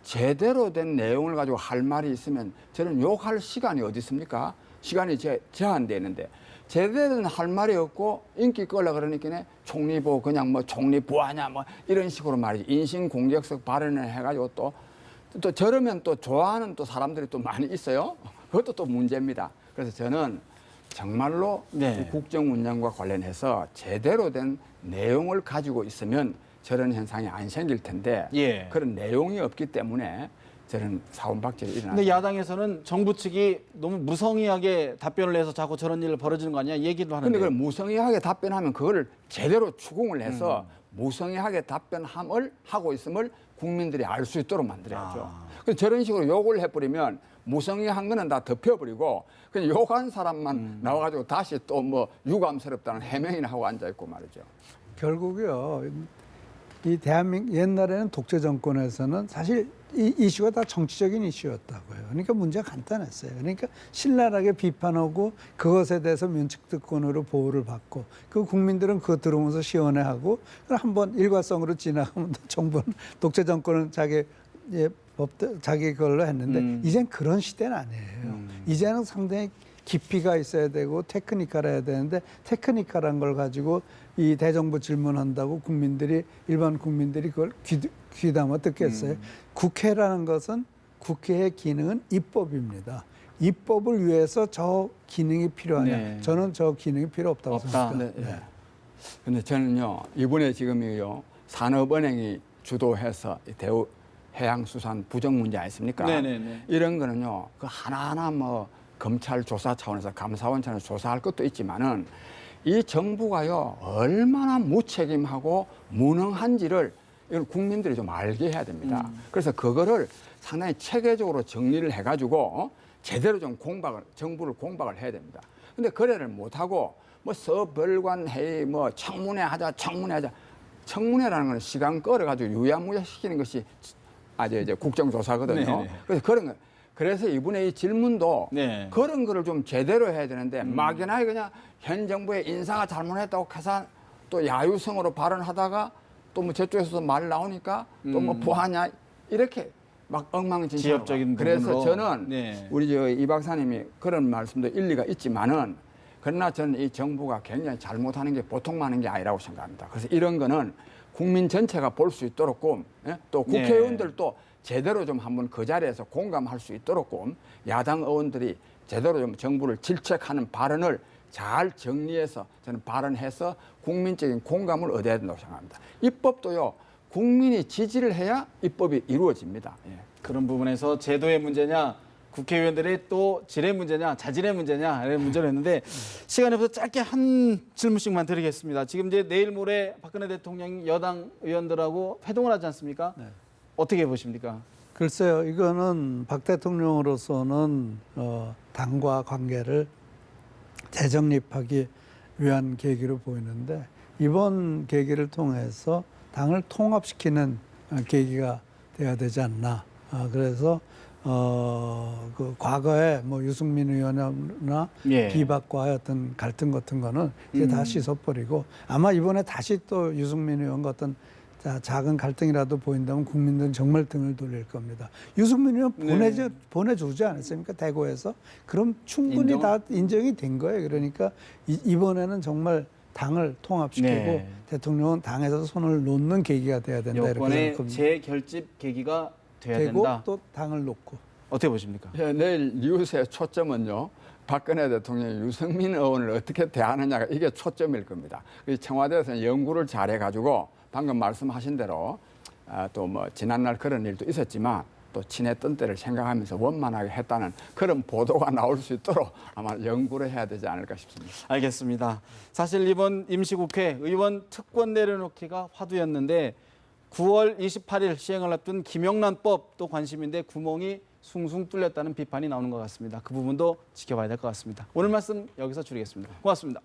제대로 된 내용을 가지고 할 말이 있으면 저는 욕할 시간이 어디 있습니까? 시간이 제한되어 있는데 제대로 된 할 말이 없고 인기 끌려 그러니까 총리 보고 그냥 뭐 총리 부하냐 뭐 이런 식으로 말이지, 인신공격성 발언을 해가지고 또 저러면 또 좋아하는 또 사람들이 또 많이 있어요. 그것도 또 문제입니다. 그래서 저는 정말로 이 국정 운영과 관련해서 제대로 된 내용을 가지고 있으면 저런 현상이 안 생길 텐데 그런 내용이 없기 때문에 저런 사원박질이 일어납니다. 근데 야당에서는 정부 측이 너무 무성의하게 답변을 해서 자꾸 저런 일을 벌어지는 거 아니냐 얘기도 하는데. 근데 그걸 무성의하게 답변하면 그거를 제대로 추궁을 해서 무성의하게 답변함을 하고 있음을 국민들이 알 수 있도록 만들어야죠. 그래서 저런 식으로 욕을 해버리면 무성의한 거는 다 덮여버리고 그냥 욕한 사람만 나와가지고 다시 또 뭐 유감스럽다는 해명이나 하고 앉아있고 말이죠. 결국요, 이 대한민국 옛날에는 독재 정권에서는 사실 이 이슈가 다 정치적인 이슈였다고요. 그러니까 문제가 간단했어요. 그러니까 신랄하게 비판하고 그것에 대해서 면책특권으로 보호를 받고 그 국민들은 그거 들으면서 시원해하고 그럼 한번 일과성으로 지나가면 또 정부는 독재 정권은 자기 걸로 했는데 이젠 그런 시대는 아니에요. 이제는 상당히 깊이가 있어야 되고 테크니컬해야 되는데 테크니컬한 걸 가지고 이 대정부 질문한다고 일반 국민들이 그걸 귀담아 듣겠어요. 국회라는 것은 국회의 기능은 입법입니다. 입법을 위해서 저 기능이 필요하냐? 저는 저 기능이 필요 없다고 생각합니다. 근데 저는요, 이번에 지금요 산업은행이 주도해서 대우 해양수산 부정 문제 아니십니까? 이런 거는요, 그 하나하나 뭐 검찰 조사 차원에서 감사원 차원에서 조사할 것도 있지만은 이 정부가요 얼마나 무책임하고 무능한지를 이걸 국민들이 좀 알게 해야 됩니다. 그래서 그거를 상당히 체계적으로 정리를 해가지고 제대로 좀 정부를 공박을 해야 됩니다. 근데 거래를 못하고 뭐 서별관 회의 뭐 청문회하자. 청문회라는 건 시간 끌어가지고 유야무야시키는 것이 아주 이제 국정조사거든요. 그래서 그런 거. 그래서 이번에 이 질문도 그런 거를 좀 제대로 해야 되는데 막연하게 그냥 현 정부의 인사가 잘못했다고 해서 또 야유성으로 발언하다가 또 뭐 저쪽에서도 말 나오니까 또 뭐 부하냐 이렇게 막 엉망진창. 지역적인 그래서 부분으로. 저는 우리 이 박사님이 그런 말씀도 일리가 있지만은 그러나 저는 이 정부가 굉장히 잘못하는 게 보통 많은 게 아니라고 생각합니다. 그래서 이런 거는 국민 전체가 볼 수 있도록 또 국회의원들도 제대로 좀 한번 그 자리에서 공감할 수 있도록 야당 의원들이 제대로 좀 정부를 질책하는 발언을 잘 정리해서 저는 발언해서 국민적인 공감을 얻어야 된다고 생각합니다. 입법도요, 국민이 지지를 해야 입법이 이루어집니다. 그런 부분에서 제도의 문제냐, 국회의원들의 또 질의 문제냐, 자질의 문제냐 이런 문제를 했는데 시간이 없어서 짧게 한 질문씩만 드리겠습니다. 지금 이제 내일 모레 박근혜 대통령이 여당 의원들하고 회동을 하지 않습니까? 어떻게 보십니까? 글쎄요, 이거는 박 대통령으로서는 당과 관계를 재정립하기 위한 계기로 보이는데 이번 계기를 통해서 당을 통합시키는 계기가 돼야 되지 않나. 그래서 그 과거에 뭐 유승민 의원이나 비박과의 어떤 갈등 같은 거는 이제 다 씻어버리고 아마 이번에 다시 또 유승민 의원과 어떤 작은 갈등이라도 보인다면 국민들은 정말 등을 돌릴 겁니다. 유승민 의원 보내주지 않았습니까? 대구에서. 그럼 충분히 다 인정이 된 거예요. 그러니까 이번에는 정말 당을 통합시키고 대통령은 당에서 손을 놓는 계기가 돼야 된다. 이렇게 여권의 재결집 계기가 돼야 되고 된다. 또 당을 놓고. 어떻게 보십니까? 내일 뉴스의 초점은요, 박근혜 대통령이 유승민 의원을 어떻게 대하느냐가 이게 초점일 겁니다. 청와대에서는 연구를 잘해가지고 방금 말씀하신 대로 또 뭐 지난날 그런 일도 있었지만 또 친했던 때를 생각하면서 원만하게 했다는 그런 보도가 나올 수 있도록 아마 연구를 해야 되지 않을까 싶습니다. 알겠습니다. 사실 이번 임시국회 의원 특권 내려놓기가 화두였는데 9월 28일 시행을 앞둔 김영란법도 관심인데 구멍이 숭숭 뚫렸다는 비판이 나오는 것 같습니다. 그 부분도 지켜봐야 될 것 같습니다. 오늘 말씀 여기서 줄이겠습니다. 고맙습니다.